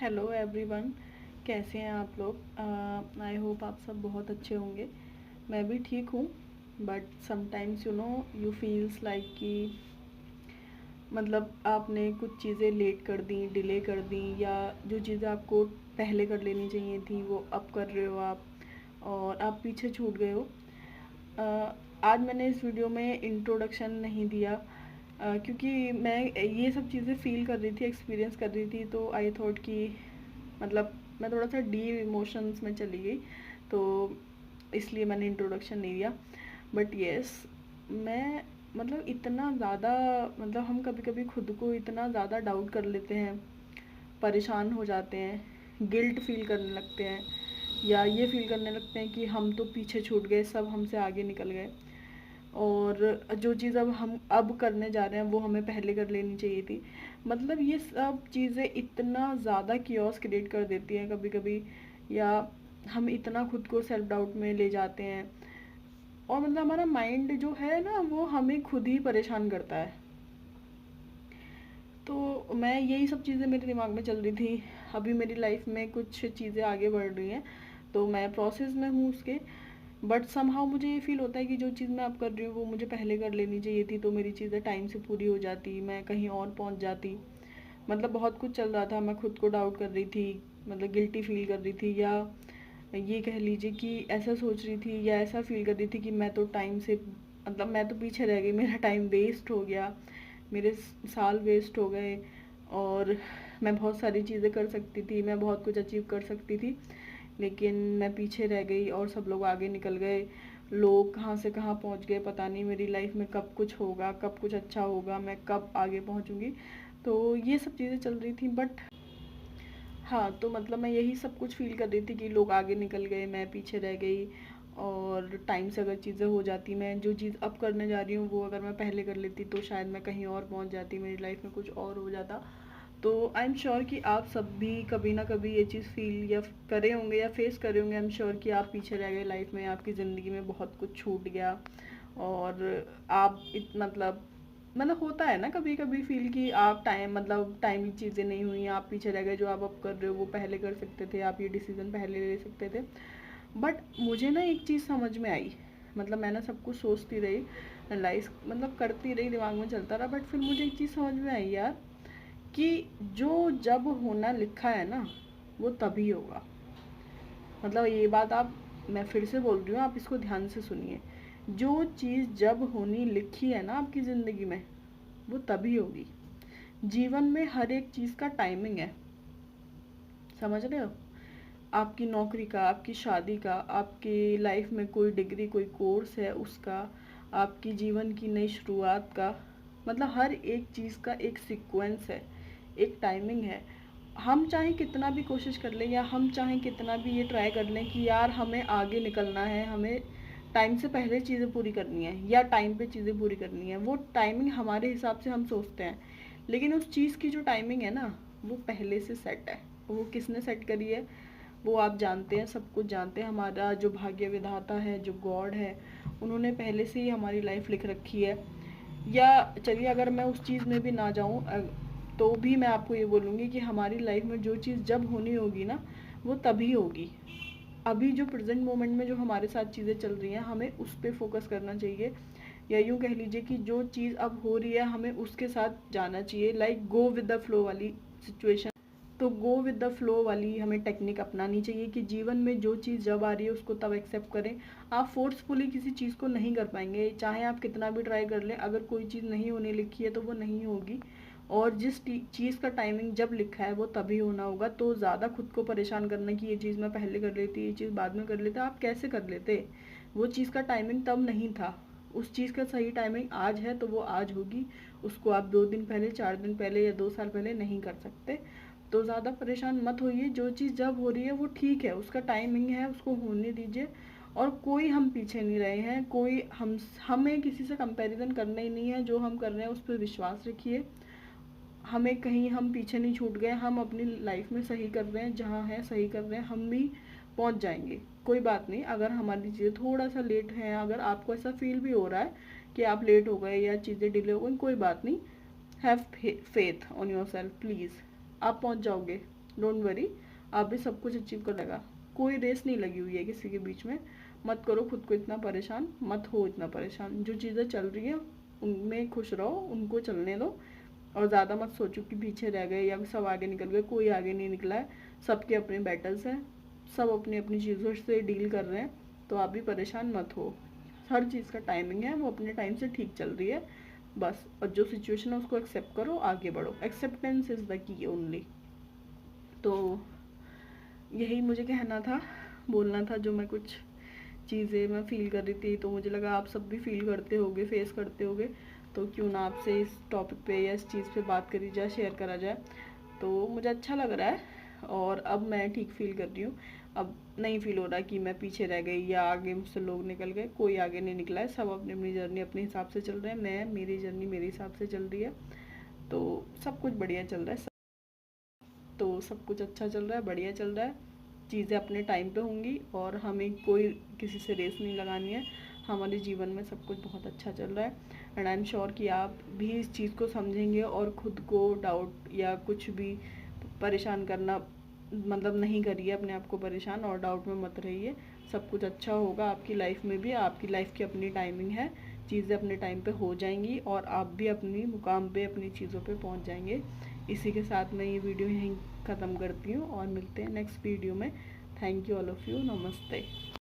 Hello everyone. कैसे हैं आप लोग? आई होप आप सब बहुत अच्छे होंगे। मैं भी ठीक हूँ। But sometimes you feels like कि मतलब आपने कुछ चीज़ें लेट कर दी, डिले कर दी, या जो चीज़ें आपको पहले कर लेनी चाहिए थी वो अब कर रहे हो आप, और आप पीछे छूट गए हो। अ, आज मैंने इस वीडियो में इंट्रोडक्शन नहीं दिया, क्योंकि मैं ये सब चीज़ें फ़ील कर रही थी, एक्सपीरियंस कर रही थी, तो आई थॉट कि मतलब मैं थोड़ा सा डीप इमोशंस में चली गई, तो इसलिए मैंने इंट्रोडक्शन नहीं दिया। बट येस, मैं मतलब इतना ज़्यादा, मतलब हम कभी कभी खुद को इतना ज़्यादा डाउट कर लेते हैं, परेशान हो जाते हैं, गिल्ट फील करने लगते हैं, या ये फील करने लगते हैं कि हम तो पीछे छूट गए, सब हमसे आगे निकल गए, और जो चीज़ अब हम अब करने जा रहे हैं वो हमें पहले कर लेनी चाहिए थी। मतलब ये सब चीज़ें इतना ज़्यादा कियोस क्रिएट कर देती हैं कभी कभी, या हम इतना खुद को सेल्फ डाउट में ले जाते हैं, और मतलब हमारा माइंड जो है ना वो हमें खुद ही परेशान करता है। तो मैं यही सब चीज़ें मेरे दिमाग में चल रही थी। अभी मेरी लाइफ में कुछ चीज़ें आगे बढ़ रही हैं, तो मैं प्रोसेस में हूँ उसके। बट समहाउ मुझे ये फील होता है कि जो चीज़ मैं अब कर रही हूँ वो मुझे पहले कर लेनी चाहिए थी, तो मेरी चीज़ें टाइम से पूरी हो जाती, मैं कहीं और पहुँच जाती। मतलब बहुत कुछ चल रहा था, मैं खुद को डाउट कर रही थी, मतलब गिल्टी फील कर रही थी, या ये कह लीजिए कि ऐसा सोच रही थी या ऐसा फील कर रही थी कि मैं तो टाइम से, मतलब मैं तो पीछे रह गई, मेरा टाइम वेस्ट हो गया, मेरे साल वेस्ट हो गए, और मैं बहुत सारी चीज़ें कर सकती थी, मैं बहुत कुछ अचीव कर सकती थी, लेकिन मैं पीछे रह गई और सब लोग आगे निकल गए। लोग कहाँ से कहाँ पहुँच गए पता नहीं, मेरी लाइफ में कब कुछ होगा, कब कुछ अच्छा होगा, मैं कब आगे पहुँचूँगी। तो ये सब चीज़ें चल रही थी। बट हाँ, तो मतलब मैं यही सब कुछ फ़ील कर रही थी कि लोग आगे निकल गए, मैं पीछे रह गई, और टाइम से अगर चीज़ें हो जाती, मैं जो चीज़ अब करने जा रही हूँ वो अगर मैं पहले कर लेती तो शायद मैं कहीं और पहुँच जाती, मेरी लाइफ में कुछ और हो जाता। तो आई एम श्योर कि आप सब भी कभी ना कभी ये चीज़ फ़ील या करे होंगे या फेस करे होंगे। आई एम श्योर कि आप पीछे रह गए लाइफ में, आपकी ज़िंदगी में बहुत कुछ छूट गया, और आप मतलब होता है ना कभी कभी फील कि आप टाइमली चीज़ें नहीं हुई, आप पीछे रह गए, जो आप अब कर रहे हो वो पहले कर सकते थे, आप ये डिसीज़न पहले ले सकते थे। बट मुझे ना एक चीज़ समझ में आई, मतलब मैं ना सब कुछ सोचती रही, एनालाइज मतलब करती रही, दिमाग में चलता रहा, बट फिर मुझे एक चीज़ समझ में आई यार, कि जो जब होना लिखा है ना वो तभी होगा। मतलब ये बात आप, मैं फिर से बोल रही हूँ, आप इसको ध्यान से सुनिए। जो चीज़ जब होनी लिखी है ना आपकी ज़िंदगी में वो तभी होगी। जीवन में हर एक चीज़ का टाइमिंग है, समझ रहे हो? आपकी नौकरी का, आपकी शादी का, आपकी लाइफ में कोई डिग्री, कोई कोर्स है उसका, आपकी जीवन की नई शुरुआत का, मतलब हर एक चीज़ का एक सीक्वेंस है, एक टाइमिंग है। हम चाहे कितना भी कोशिश कर लें, या हम चाहे कितना भी ये ट्राई कर लें कि यार हमें आगे निकलना है, हमें टाइम से पहले चीज़ें पूरी करनी है, या टाइम पे चीज़ें पूरी करनी है, वो टाइमिंग हमारे हिसाब से हम सोचते हैं, लेकिन उस चीज़ की जो टाइमिंग है ना वो पहले से सेट है। वो किसने सेट करी है वो आप जानते हैं, सब कुछ जानते हैं। हमारा जो भाग्य विधाता है, जो गॉड है, उन्होंने पहले से ही हमारी लाइफ लिख रखी है। या चलिए अगर मैं उस चीज़ में भी ना जाऊँ, तो भी मैं आपको ये बोलूँगी कि हमारी लाइफ में जो चीज़ जब होनी होगी ना वो तभी होगी। अभी जो प्रेजेंट मोमेंट में जो हमारे साथ चीज़ें चल रही हैं हमें उस पर फोकस करना चाहिए, या यूँ कह लीजिए कि जो चीज़ अब हो रही है हमें उसके साथ जाना चाहिए, like go with the flow वाली सिचुएशन। तो गो विद द फ्लो वाली हमें टेक्निक अपनानी चाहिए कि जीवन में जो चीज़ जब आ रही है उसको तब एक्सेप्ट करें। आप फोर्सफुली किसी चीज़ को नहीं कर पाएंगे, चाहे आप कितना भी ट्राई कर लें, अगर कोई चीज़ नहीं होने लिखी है तो वो नहीं होगी, और जिस चीज़ का टाइमिंग जब लिखा है वो तभी होना होगा। तो ज़्यादा खुद को परेशान करना कि ये चीज़ मैं पहले कर लेती, ये चीज़ बाद में कर लेते, आप कैसे कर लेते? वो चीज़ का टाइमिंग तब नहीं था, उस चीज़ का सही टाइमिंग आज है तो वो आज होगी। उसको आप 2 दिन पहले, 4 दिन पहले या 2 साल पहले नहीं कर सकते। तो ज़्यादा परेशान मत होइए, जो चीज़ जब हो रही है वो ठीक है, उसका टाइमिंग है, उसको होने दीजिए। और कोई हम पीछे नहीं रहे हैं, कोई हमें किसी से कंपैरिजन करना ही नहीं है। जो हम कर रहे हैं उस पर विश्वास रखिए, हमें कहीं हम पीछे नहीं छूट गए, हम अपनी लाइफ में सही कर रहे हैं, जहाँ हैं सही कर रहे हैं, हम भी पहुँच जाएंगे। कोई बात नहीं अगर हमारी चीज़ें थोड़ा सा लेट हैं, अगर आपको ऐसा फील भी हो रहा है कि आप लेट हो गए या चीज़ें डिले हो गई, कोई बात नहीं। Have faith on your self please, आप पहुँच जाओगे। डोंट वरी, आप भी सब कुछ अचीव कर लेगा। कोई रेस नहीं लगी हुई है किसी के बीच में। मत करो खुद को इतना परेशान, मत हो इतना परेशान। जो चीज़ें चल रही हैं उनमें खुश रहो, उनको चलने दो। और ज़्यादा मत सोचो कि पीछे रह गए या सब आगे निकल गए। कोई आगे नहीं निकला है, सबके अपने बैटल्स हैं, सब अपनी अपनी चीज़ों से डील कर रहे हैं। तो आप भी परेशान मत हो। हर चीज़ का टाइमिंग है, वो अपने टाइम से ठीक चल रही है बस। और जो सिचुएशन है उसको एक्सेप्ट करो, आगे बढ़ो। Acceptance is the key only. तो यही मुझे कहना था, बोलना था। जो मैं कुछ चीज़ें मैं फ़ील कर रही थी, तो मुझे लगा आप सब भी फ़ील करते होगे, फेस करते होगे, तो क्यों ना आपसे इस टॉपिक पे या इस चीज़ पे बात करी जाए, शेयर करा जाए। तो मुझे अच्छा लग रहा है और अब मैं ठीक फ़ील कर रही हूँ। अब नहीं फ़ील हो रहा कि मैं पीछे रह गई या आगे मुझसे लोग निकल गए। कोई आगे नहीं निकला है, सब अपनी अपनी जर्नी अपने हिसाब से चल रहे हैं। मैं मेरी जर्नी मेरे हिसाब से चल रही है। तो सब कुछ बढ़िया चल रहा है। तो सब कुछ अच्छा चल रहा है, बढ़िया चल रहा है। चीज़ें अपने टाइम पे होंगी और हमें कोई किसी से रेस नहीं लगानी है। हमारे जीवन में सब कुछ बहुत अच्छा चल रहा है। एंड आई एम श्योर कि आप भी इस चीज़ को समझेंगे और ख़ुद को डाउट या कुछ भी परेशान करना मतलब नहीं करिए अपने आप को परेशान, और डाउट में मत रहिए। सब कुछ अच्छा होगा आपकी लाइफ में भी। आपकी लाइफ की अपनी टाइमिंग है, चीज़ें अपने टाइम पे हो जाएंगी और आप भी अपनी मुकाम पे अपनी चीज़ों पे पहुंच जाएंगे। इसी के साथ मैं ये वीडियो यहीं ख़त्म करती हूँ और मिलते हैं नेक्स्ट वीडियो में। Thank you all of you. नमस्ते।